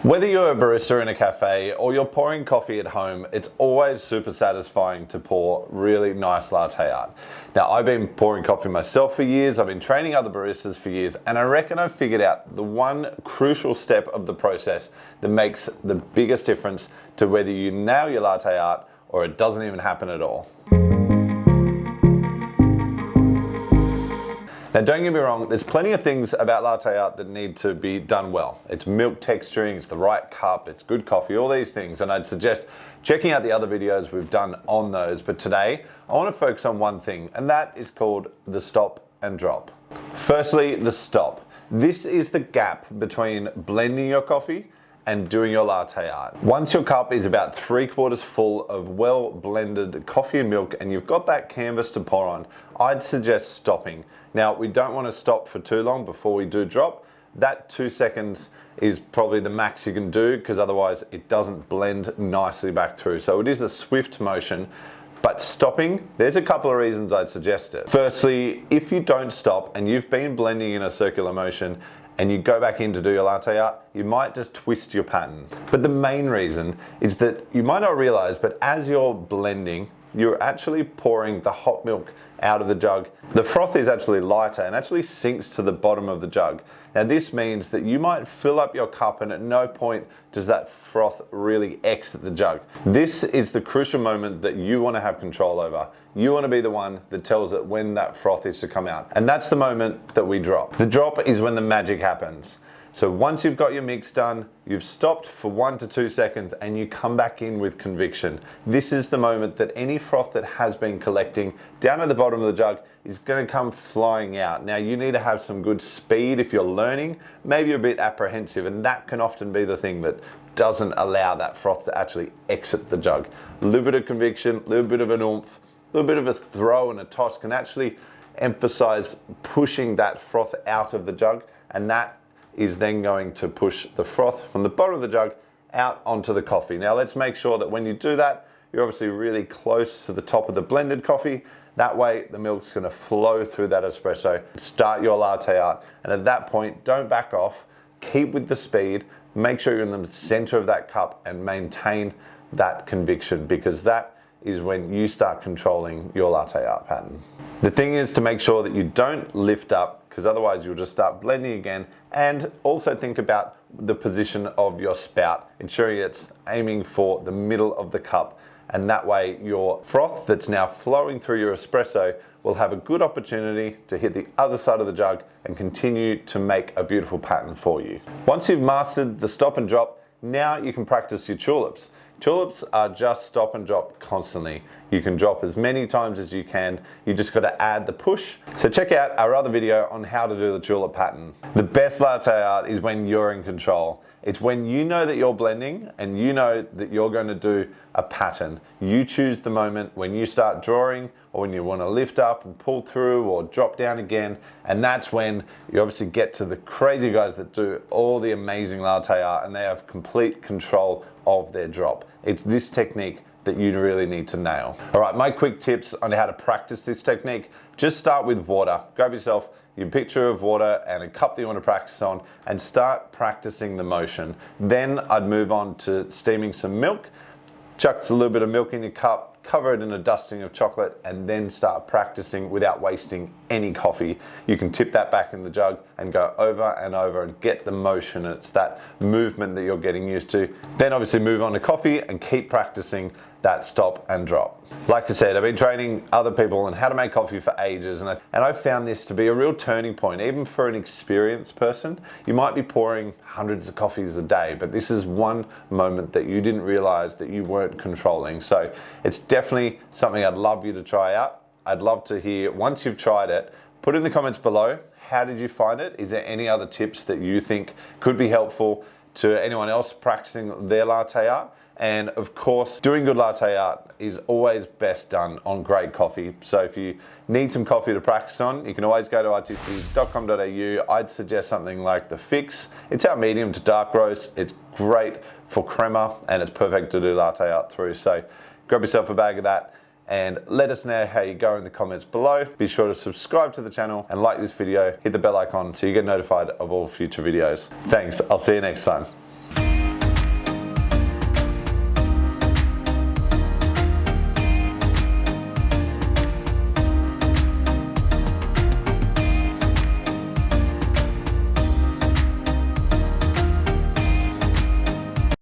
Whether you're a barista in a cafe or you're pouring coffee at home, it's always super satisfying to pour really nice latte art. Now, I've been pouring coffee myself for years, I've been training other baristas for years, and I reckon I've figured out the one crucial step of the process that makes the biggest difference to whether you nail your latte art or it doesn't even happen at all. Now, don't get me wrong, there's plenty of things about latte art that need to be done well. It's milk texturing, it's the right cup, it's good coffee, all these things. And I'd suggest checking out the other videos we've done on those. But today, I want to focus on one thing, and that is called the stop and drop. Firstly, the stop. This is the gap between blending your coffee and doing your latte art. Once your cup is about 3/4 full of well blended coffee and milk and you've got that canvas to pour on, I'd suggest stopping. Now, we don't want to stop for too long before we do drop. That 2 seconds is probably the max you can do because otherwise it doesn't blend nicely back through. So it is a swift motion, but stopping, there's a couple of reasons I'd suggest it. Firstly, if you don't stop and you've been blending in a circular motion and you go back in to do your latte art, you might just twist your pattern. But the main reason is that you might not realize, but as you're blending, you're actually pouring the hot milk out of the jug. The froth is actually lighter and actually sinks to the bottom of the jug. Now, this means that you might fill up your cup and at no point does that froth really exit the jug. This is the crucial moment that you want to have control over. You want to be the one that tells it when that froth is to come out. And that's the moment that we drop. The drop is when the magic happens. So once you've got your mix done, you've stopped for 1 to 2 seconds and you come back in with conviction. This is the moment that any froth that has been collecting down at the bottom of the jug is going to come flying out. Now, you need to have some good speed if you're learning. Maybe you're a bit apprehensive, and that can often be the thing that doesn't allow that froth to actually exit the jug. A little bit of conviction, a little bit of an oomph, a little bit of a throw and a toss can actually emphasize pushing that froth out of the jug, and that is then going to push the froth from the bottom of the jug out onto the coffee. Now, let's make sure that when you do that, you're obviously really close to the top of the blended coffee. That way, the milk's gonna flow through that espresso. Start your latte art, and at that point, don't back off. Keep with the speed. Make sure you're in the center of that cup and maintain that conviction, because that is when you start controlling your latte art pattern. The thing is to make sure that you don't lift up, because otherwise you'll just start blending again. And also think about the position of your spout, ensuring it's aiming for the middle of the cup. And that way your froth that's now flowing through your espresso will have a good opportunity to hit the other side of the jug and continue to make a beautiful pattern for you. Once you've mastered the stop and drop, now you can practice your tulips. Tulips are just stop and drop constantly. You can drop as many times as you can. You just got to add the push. So check out our other video on how to do the tulip pattern. The best latte art is when you're in control. It's when you know that you're blending and you know that you're going to do a pattern. You choose the moment when you start drawing or when you want to lift up and pull through or drop down again. And that's when you obviously get to the crazy guys that do all the amazing latte art and they have complete control of their drop. It's this technique that you really need to nail. All right, my quick tips on how to practice this technique. Just start with water. Grab yourself your picture of water and a cup that you want to practice on and start practicing the motion. Then I'd move on to steaming some milk. Chuck a little bit of milk in your cup, cover it in a dusting of chocolate, and then start practicing without wasting any coffee. You can tip that back in the jug and go over and over and get the motion. It's that movement that you're getting used to. Then obviously move on to coffee and keep practicing that stop and drop. Like I said, I've been training other people on how to make coffee for ages, and I've found this to be a real turning point. Even for an experienced person, you might be pouring hundreds of coffees a day, but this is one moment that you didn't realize that you weren't controlling. So it's definitely something I'd love you to try out. I'd love to hear, once you've tried it, put in the comments below, how did you find it? Is there any other tips that you think could be helpful to anyone else practicing their latte art? And of course, doing good latte art is always best done on great coffee. So if you need some coffee to practice on, you can always go to artisti.com.au. I'd suggest something like the Fix. It's our medium to dark roast. It's great for crema and it's perfect to do latte art through. So grab yourself a bag of that and let us know how you go in the comments below. Be sure to subscribe to the channel and like this video. Hit the bell icon so you get notified of all future videos. Thanks. I'll see you next time.